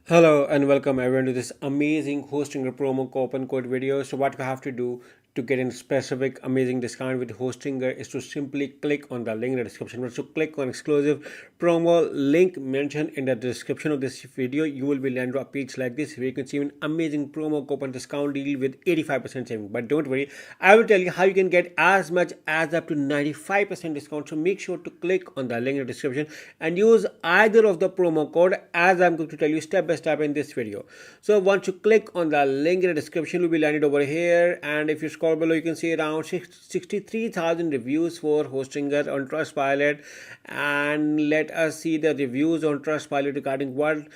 Hello and welcome everyone to this amazing hosting a promo coupon code video. So what you have to do to get a specific amazing discount with Hostinger is to simply click on the link in the description. Once you click on exclusive promo link mentioned in the description of this video, you will be landed to a page like this where you can see an amazing promo coupon discount deal with 85% saving. But don't worry, I will tell you how you can get as much as up to 95% discount. So make sure to click on the link in the description and use either of the promo code as I'm going to tell you step by step in this video. So once you click on the link in the description, you'll be landed over here, and if you scroll below you can see around 63,000 reviews for Hostinger on Trustpilot. And let us see the reviews on Trustpilot regarding what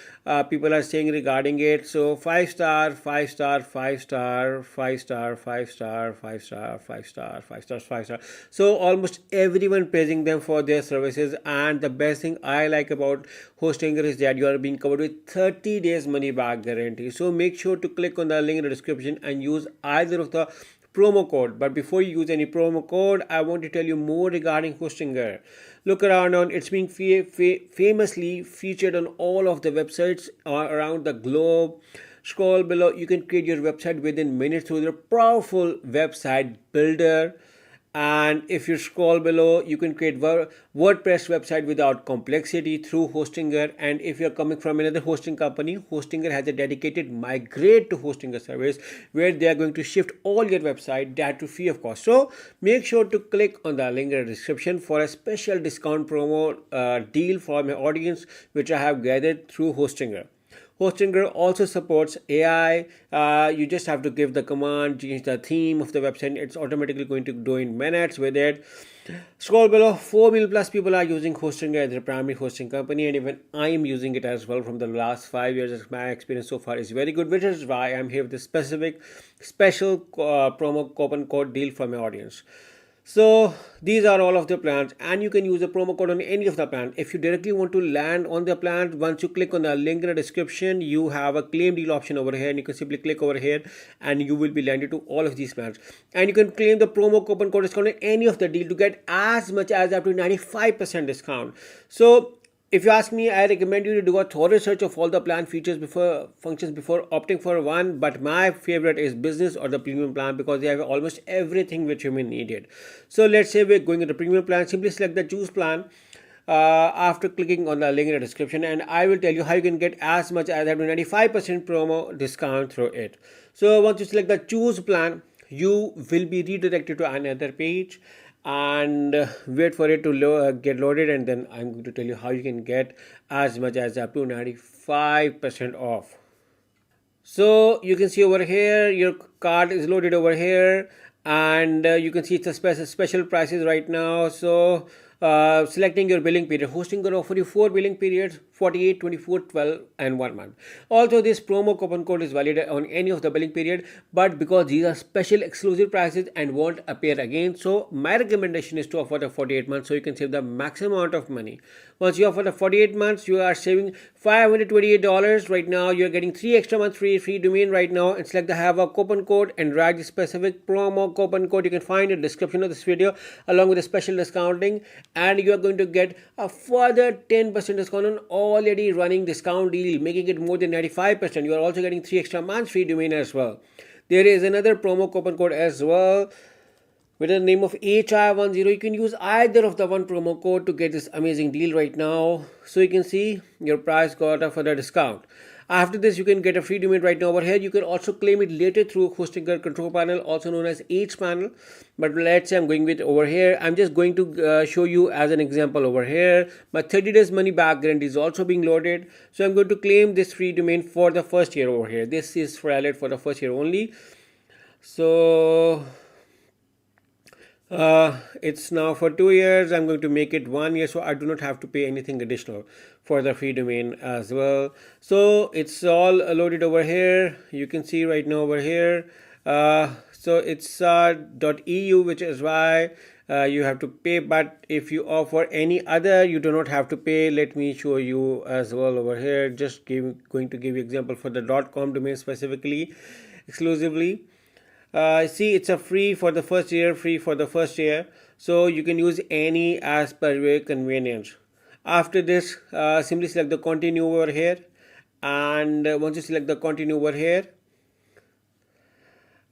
people are saying regarding it. So 5 star, 5 star, 5 star, 5 star, 5 star, 5 star, 5 star, 5 stars, 5 star. So almost everyone praising them for their services. And the best thing I like about Hostinger is that you are being covered with 30 days money back guarantee. So make sure to click on the link in the description and use either of the promo code. But before you use any promo code, I want to tell you more regarding Hostinger. Look around on it's being famously featured on all of the websites around the globe. Scroll below, you can create your website within minutes through the powerful website builder. And if you scroll below, you can create WordPress website without complexity through Hostinger. And if you're coming from another hosting company, Hostinger has a dedicated migrate to Hostinger service where they are going to shift all your website that to free of cost. So make sure to click on the link in the description for a special discount promo deal for my audience, which I have gathered through Hostinger. Hostinger also supports AI. You just have to give the command, change the theme of the website. It's automatically going to do in minutes with it. Scroll below, 4 million plus people are using Hostinger as their primary hosting company, and even I am using it as well from the last 5 years. My experience so far is very good, which is why I'm here with this special promo coupon code deal for my audience. So these are all of the plans, and you can use the promo code on any of the plans. If you directly want to land on the plan, once you click on the link in the description, you have a claim deal option over here, and you can simply click over here and you will be landed to all of these plans. And you can claim the promo coupon code discount on any of the deal to get as much as up to 95% discount. So if you ask me, I recommend you to do a thorough search of all the plan features before functions before opting for one. But my favorite is business or the premium plan because they have almost everything which you may need it. So let's say we're going into premium plan. Simply select the choose plan after clicking on the link in the description, and I will tell you how you can get as much as up to 95% promo discount through it. So once you select the choose plan, you will be redirected to another page and wait for it to get loaded, and then I'm going to tell you how you can get as much as up to 95% off. So you can see over here your card is loaded over here, and you can see it's a special prices right now. So selecting your billing period, Hostinger will offer you 4 billing periods: 48, 24, 12 and 1 month. Also, this promo coupon code is valid on any of the billing period, but because these are special exclusive prices and won't appear again, so my recommendation is to offer the 48 months so you can save the maximum amount of money. Once you offer the 48 months, you are saving $528 right now. You're getting 3 extra months free domain right now, and select the have a coupon code and write the specific promo coupon code you can find in the description of this video along with the special discounting, and you are going to get a further 10% discount on already running discount deal, making it more than 95%. You are also getting 3 extra months free domain as well. There is another promo coupon code as well with the name of HI10. You can use either of the one promo code to get this amazing deal right now. So you can see your price got a further discount. After this, you can get a free domain right now over here. You can also claim it later through Hostinger control panel, also known as H panel. But let's say I'm going with over here. I'm just going to show you as an example over here. My 30 days money back guarantee is also being loaded. So I'm going to claim this free domain for the first year over here. This is valid for the first year only. So it's now for 2 years. I'm going to make it 1 year, so I do not have to pay anything additional for the free domain as well. So it's all loaded over here. You can see right now over here. So it's .eu, which is why you have to pay, but if you offer any other, you do not have to pay. Let me show you as well over here. Just going to give you example for the .com domain specifically, exclusively. See, it's a free for the first year, so you can use any as per your convenience. After this, simply select the continue over here, And once you select the continue over here,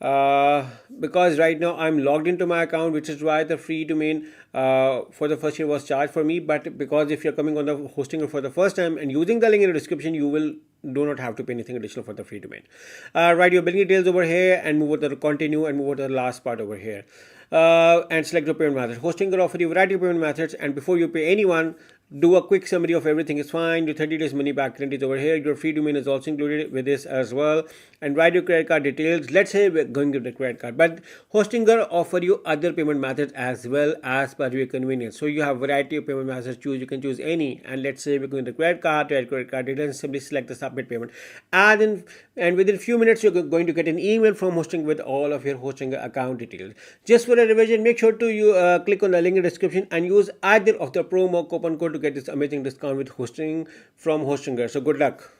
because right now I'm logged into my account, which is why the free domain for the first year was charged for me. But because if you're coming on the hosting for the first time and using the link in the description, you will do not have to pay anything additional for the free domain. Write your billing details over here and move over to continue and move over to the last part over here. And select the payment method. Hosting will offer you a variety of payment methods, and before you pay anyone, do a quick summary of everything is fine. Your 30 days money back guarantee is over here. Your free domain is also included with this as well. And write your credit card details. Let's say we're going to the credit card, but Hostinger offer you other payment methods as well as per your convenience. So you have variety of payment methods to choose. You can choose any. And let's say we're going to credit card, add credit card details. Simply select the submit payment. And within a few minutes, you're going to get an email from Hosting with all of your Hostinger account details. Just for a revision, make sure to click on the link in the description and use either of the promo coupon code to get this amazing discount with hosting from Hostinger. So good luck.